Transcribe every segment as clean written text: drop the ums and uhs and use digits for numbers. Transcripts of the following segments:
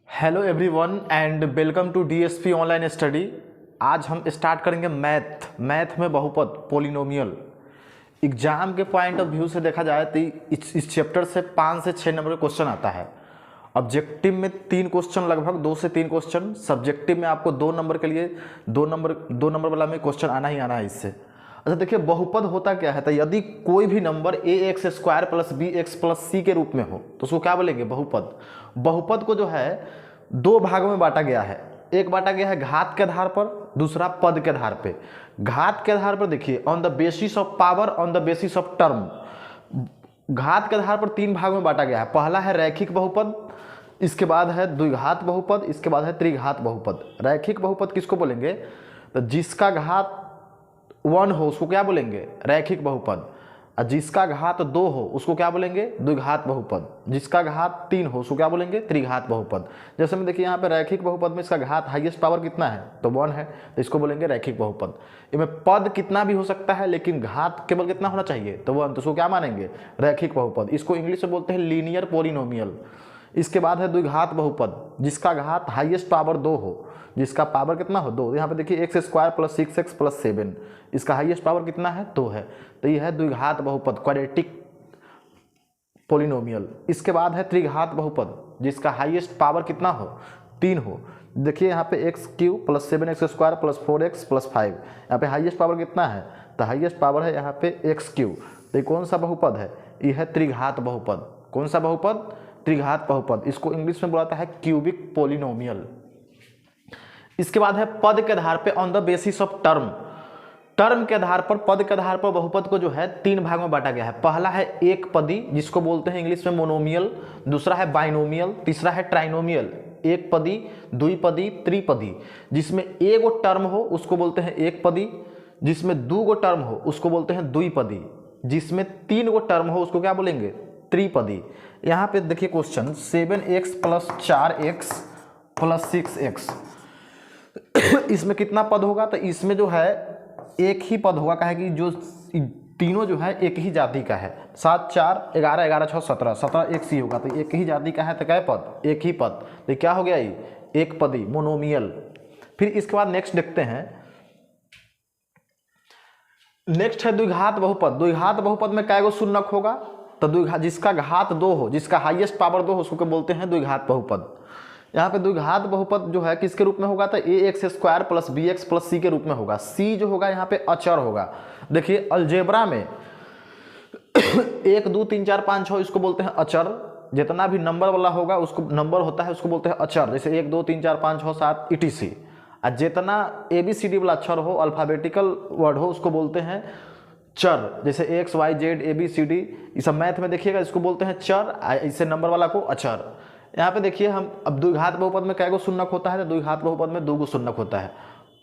Hello everyone and welcome to DSP online study. आज हम start करेंगे मैथ में बहुपद पोलिनोमियल। एग्जाम के पॉइंट ऑफ व्यू से देखा जाए तो इस चैप्टर से 5 से 6 नंबर का क्वेश्चन आता है। ऑब्जेक्टिव में 3 क्वेश्चन, लगभग 2 से 3 क्वेश्चन। सब्जेक्टिव में आपको 2 नंबर के लिए 2 नंबर वाला में क्वेश्चन आना ही आना है इससे। अच्छा देखिए, बहुपद होता क्या है, तो यदि कोई भी number ax² plus bx plus c के रूप में हो तो उसको क्या बोलेंगे, बहुपद। बहुपद को जो है 2 भागों में बांटा गया है। एक बांटा गया है घात के आधार पर, दूसरा पद के आधार पे। घात के आधार पर देखिए on the basis of power, on the basis of term. घात के आधार पर 3 भागों में बांटा गया है। पहला है रैखिक बहुपद, इसके बाद है द्विघात बहुपद, इसके बाद है त्रिघात बहुपद। रैखिक बहुपद किसको बोलेंगे, तो जिसका घात 1 हो उसको क्या बोलेंगे, रैखिक बहुपद। और जिसका घात 2 हो उसको क्या बोलेंगे, द्विघात बहुपद। जिसका घात 3 हो उसको क्या बोलेंगे, त्रिघात बहुपद। जैसे में देखिए यहाँ पे रैखिक बहुपद में इसका घात हाईएस्ट पावर कितना है, तो 1 है, तो इसको बोलेंगे रैखिक बहुपद। इसमें पद कितना भी हो सकता है लेकिन घात केवल कितना होना चाहिए, तो 1, तो उसको क्या मानेंगे, रैखिक बहुपद। इसको इंग्लिश में बोलते हैं लीनियर पोलिनोमियल। इसके बाद है द्विघात बहुपद, जिसका घात हाईएस्ट पावर 2 हो, जिसका पावर कितना हो, 2। यहाँ पे देखिए x² प्लस 6x प्लस 7, इसका हाईएस्ट पावर कितना है, 2 है, तो ये है द्विघात बहुपद, क्वाड्रेटिक पोलिनोमियल। इसके बाद है त्रिघात बहुपद, जिसका हाईएस्ट पावर कितना हो, 3 हो। देखिए यहाँ पे x³ plus 7x² plus 4x plus 5, यहाँ पे हाईएस्ट पावर कितना है, तो हाईएस्ट पावर है यहाँ पे x³। तो ये कौन सा बहुपद है, ये है त्रिघात बहुपद। कौन सा बहुपद, त्रिघात बहुपद। इसको इंग्लिश में बुलाता है क्यूबिक पोलिनोमियल। इसके बाद है पद के आधार पे, on the basis of term. Term के आधार पर, पद के आधार पर बहुपद को जो है 3 भागों में बांटा गया है। पहला है एक पदी, जिसको बोलते हैं इंग्लिश में मोनोमियल। दूसरा है बाइनोमियल, तीसरा है ट्राइनोमियल। एक पदी, द्विपदी, त्रिपदी। जिसमें एगो टर्म हो उसको बोलते हैं एक पदी, जिसमें 2 गो टर्म हो उसको बोलते हैं द्विपदी, जिसमें 3 गो टर्म हो उसको क्या बोलेंगे, त्रिपदी। यहाँ पे देखिए question 7x plus 4x plus 6x, इसमें कितना पद होगा, तो इसमें जो है एक ही पद होगा, कहे कि जो तीनों जो है एक ही जाति का है। 7 4 11 11 6 17, 17 एक सी होगा, तो एक ही जाति का है, तो क्या पद, एक ही पद, तो क्या हो गया ये, एक पदी, मोनोमियल। फिर इसके बाद नेक्स्ट देखते हैं, नेक्स्ट है द्विघात बहुपद। द्विघात बहुपद में क्या शून्यक होगा, तो द्विघात, जिसका घात 2 हो, जिसका हाईएस्ट पावर 2 हो उसको बोलते हैं द्विघात बहुपद। यहाँ पे द्विघात बहुपद जो है किसके रूप में होगा, तो ax² plus bx plus c के रूप में होगा। c जो होगा यहाँ पे अचर होगा। देखिए अलजेब्रा में 1 2 3 4 5 6 इसको बोलते हैं अचर। जितना भी नंबर वाला होगा उसको, नंबर होता है उसको बोलते हैं अचर। जैसे 1 2 3 4 5 6 7 etc। और जितना ABCD वाला अक्षर हो, अल्फाबेटिकल वर्ड हो, उसको बोलते हैं चर। जैसे x y z ABCD, ये सब मैथ में देखिएगा, इसको बोलते हैं चर, इससे नंबर वाला को अचर। यहाँ पे देखिए हम, अब द्विघात बहुपद में कै गो शून्यक होता है, तो द्विघात बहुपद में 2 गो शून्यक होता है।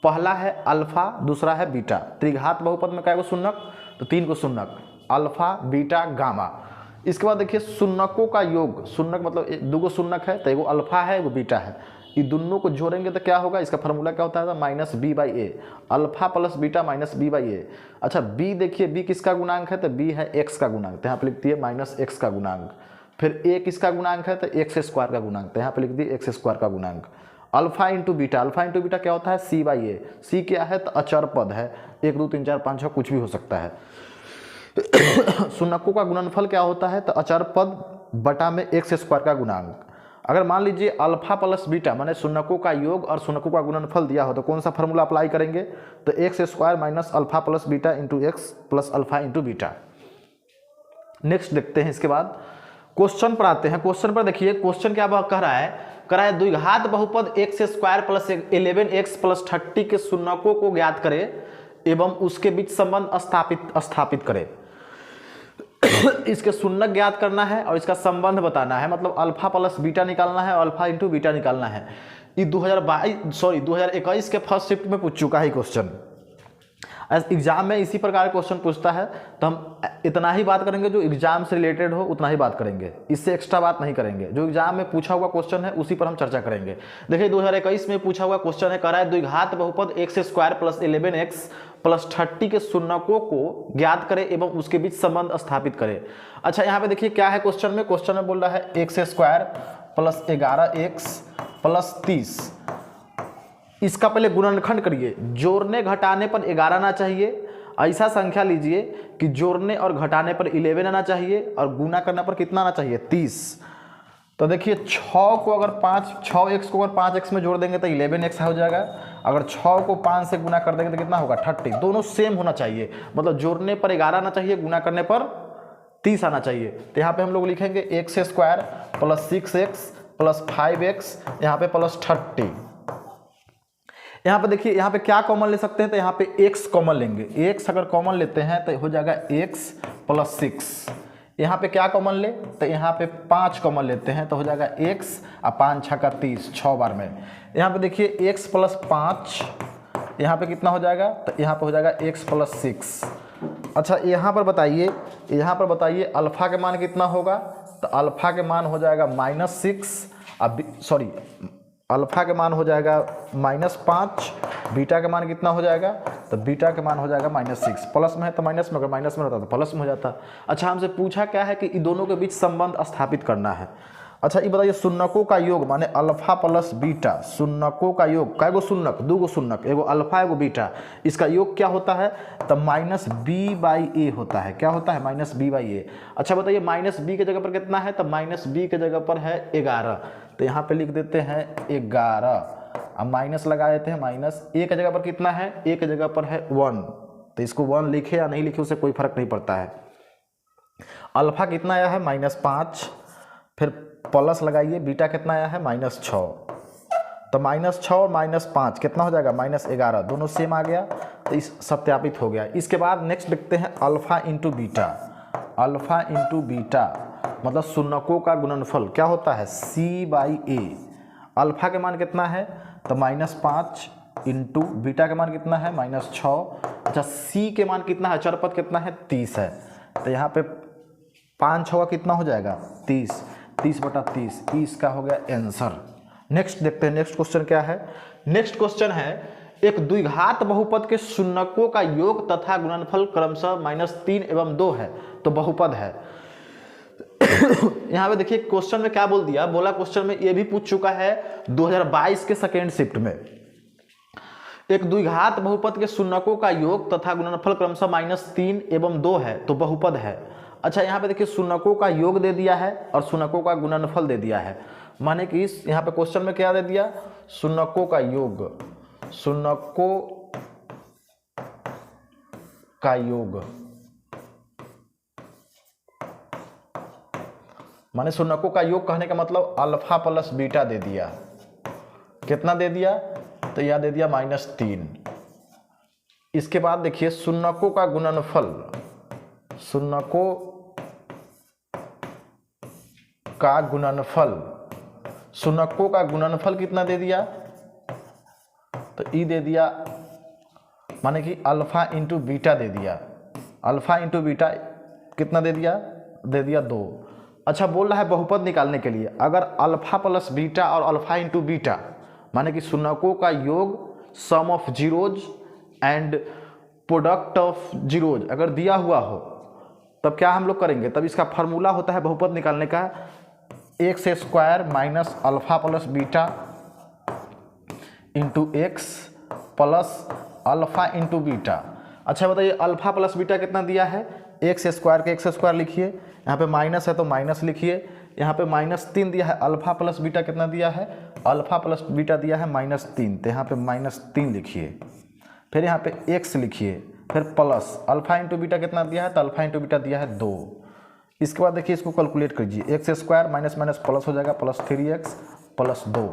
पहला है अल्फा, दूसरा है बीटा। त्रिघात बहुपद में कै गो शून्यक, तो 3 गो शून्यक, अल्फा बीटा गामा। इसके बाद देखिए शून्यकों का योग, शून्यक मतलब 2 गो शून्यक है, तो एगो अल्फा है एगो बीटा है, ये दोनों को जोड़ेंगे तो क्या होगा, इसका फॉर्मूला क्या होता है, minus b/a। Alpha plus beta minus b/a। अच्छा b देखिए, b किसका गुणांक है, तो b है x का गुणांक, तो यहाँ पे लिख दिए माइनस x का गुणांक। फिर a किसका गुणांक है, तो x² का गुणांक, तो यहाँ पे लिख दिए x² का गुणांक। Alpha into beta, alpha into beta क्या होता है, c/a। c क्या है, तो अचर पद है, 1 2 3 4 5 6 कुछ भी हो सकता है। शून्यकों का गुणनफल क्या होता है, तो अचर पद बटा में x² का गुणांक। अगर मान लीजिए अल्फा प्लस बीटा माने शून्यकों का योग और शून्यकों का गुणनफल दिया हो, तो कौन सा फॉर्मूला अप्लाई करेंगे, तो x² minus alpha plus beta into x plus alpha into beta. Next देखते हैं, इसके बाद क्वेश्चन पर आते हैं। क्वेश्चन पर देखिए, क्वेश्चन क्या कह रहा है, द्विघात बहुपद x² प्लस 11x प्लस 30 के शून्यकों को ज्ञात करे एवं उसके बीच संबंध स्थापित करे। इसके शून्यक ज्ञात करना है और इसका संबंध बताना है, मतलब अल्फा प्लस बीटा निकालना है और अल्फा इंटू बीटा निकालना है। ये 2021 के फर्स्ट शिफ्ट में पूछ चुका है क्वेश्चन। एग्जाम में इसी प्रकार क्वेश्चन पूछता है, तो हम इतना ही बात करेंगे जो एग्जाम से रिलेटेड हो, उतना ही बात करेंगे, इससे एक्स्ट्रा बात नहीं करेंगे। जो एग्जाम में पूछा हुआ क्वेश्चन है उसी पर हम चर्चा करेंगे। देखिए 2021 में पूछा हुआ क्वेश्चन है, कह रहा है द्विघात बहुपद x² प्लस 11x प्लस 30 के शून्यकों को ज्ञात करे एवं उसके बीच संबंध स्थापित करे। अच्छा यहाँ पे देखिए क्या है क्वेश्चन में बोल रहा है x² प्लस 11x प्लस 30। इसका पहले गुणनखंड करिए, जोड़ने घटाने पर 11 आना चाहिए। ऐसा संख्या लीजिए कि जोड़ने और घटाने पर 11 आना चाहिए और गुना करने पर कितना आना चाहिए, 30। तो देखिए 6 को अगर 6x को अगर 5x में जोड़ देंगे तो 11x हो जाएगा। अगर 6 को 5 से गुना कर देंगे तो कितना होगा, 30। दोनों सेम होना चाहिए, मतलब जोड़ने पर 11 आना चाहिए, गुना करने पर 30 आना चाहिए। तो यहाँ पे हम लोग लिखेंगे x² plus 6x plus 5x, यहाँ पे प्लस 30। यहाँ पे देखिए, यहाँ पे क्या कॉमन ले सकते हैं, तो यहाँ पे x कॉमन लेंगे। x अगर कॉमन लेते हैं तो हो जाएगा x प्लस 6। यहाँ पे क्या कॉमन ले, तो यहाँ पे 5 कॉमन लेते हैं तो हो जाएगा x और 5 छक्का 30, 6 बार में। यहाँ पे देखिए x प्लस 5, यहाँ पे कितना हो जाएगा, तो यहाँ पे हो जाएगा x प्लस 6। अच्छा यहाँ पर बताइए अल्फा के मान कितना होगा, तो अल्फा के मान हो जाएगा -6, अल्फा के मान हो जाएगा -5, बीटा का मान कितना हो जाएगा, तो बीटा का मान हो जाएगा -6। प्लस में है तो माइनस में, अगर माइनस में होता तो प्लस में हो जाता। अच्छा हमसे पूछा क्या है कि इन दोनों के बीच संबंध स्थापित करना है। अच्छा ये बताइए शून्यकों का योग माने अल्फा प्लस बीटा, शून्यकों का योग, कै गो शून्यक, 2 गो शून्यक, एगो अल्फा एगो बीटा, इसका योग क्या होता है, तो -b/a होता है। क्या होता है, -b/a। अच्छा बताइए -b के जगह पर कितना है, तो -b के जगह पर है 11, तो यहाँ पे लिख देते हैं 11। अब माइनस लगा देते हैं, -a के जगह पर कितना है, a के जगह पर है 1, तो इसको 1 लिखे या नहीं लिखे उससे कोई फर्क नहीं पड़ता है। अल्फा कितना आया है, -5, फिर प्लस लगाइए, बीटा कितना आया है, -6, तो -6 और -5 कितना हो जाएगा, -11, दोनों सेम आ गया, तो इस सत्यापित हो गया। इसके बाद नेक्स्ट देखते हैं alpha into beta. Alpha into beta मतलब शून्यकों का गुणनफल क्या होता है, c/a। अल्फा के मान कितना है, तो -5 इंटू बीटा के मान कितना है, -6। अच्छा c के मान कितना है, चरपद कितना है, 30 है, तो यहाँ पे 5 6 कितना हो जाएगा, 30/30। इसका हो गया आंसर। नेक्स्ट देखते हैं, नेक्स्ट क्वेश्चन क्या है। नेक्स्ट क्वेश्चन है एक द्विघात बहुपद के शून्यकों का योग तथा गुणनफल क्रमशः -3 एवं 2 है, तो बहुपद है। यहाँ पे देखिए क्वेश्चन में क्या बोल दिया, बोला क्वेश्चन में ये भी पूछ चुका है 2022 के सेकेंड शिफ्ट में। एक द्विघात बहुपद के शून्यकों का योग तथा गुणनफल क्रमशः -3 एवं 2 है, तो बहुपद है। अच्छा यहाँ पे देखिए शून्यकों का योग दे दिया है और शून्यकों का गुणनफल दे दिया है, माने कि इस यहाँ पे क्वेश्चन में क्या दे दिया, शून्यकों का योग, शून्यकों का योग माने शून्यकों का योग कहने का मतलब अल्फा प्लस बीटा दे दिया। कितना दे दिया, तो यह दे दिया -3। इसके बाद देखिए शून्यकों का गुणनफल, शून्यकों का गुणनफल, शून्यकों का गुणनफल कितना दे दिया, तो ई दे दिया, माने कि अल्फा इंटू बीटा दे दिया। अल्फा इंटू बीटा कितना दे दिया 2। अच्छा बोल रहा है बहुपद निकालने के लिए अगर अल्फा प्लस बीटा और अल्फा इंटू बीटा माने कि शून्यकों का योग, sum of zeros and product of zeros अगर दिया हुआ हो, तब क्या हम लोग करेंगे, तब इसका फार्मूला होता है बहुपद निकालने का, x² minus alpha plus beta into x plus alpha into beta. अच्छा बताइए अल्फा प्लस बीटा कितना दिया है, x² के x² लिखिए, यहाँ पे माइनस है तो माइनस लिखिए, यहाँ पे -3 दिया है। अल्फा प्लस बीटा कितना दिया है, अल्फा प्लस बीटा दिया है -3, तो यहाँ पे -3 लिखिए, फिर यहाँ पे x लिखिए, फिर प्लस अल्फा इंटू बीटा कितना दिया है, तो अल्फा इंटू बीटा दिया है 2। इसके बाद देखिए इसको कैलकुलेट कीजिए, x² माइनस माइनस प्लस हो जाएगा, +3x + 2,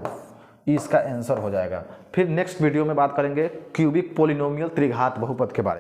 इसका आंसर हो जाएगा। फिर नेक्स्ट वीडियो में बात करेंगे क्यूबिक पोलिनोमियल त्रिघात बहुपद के बारे में।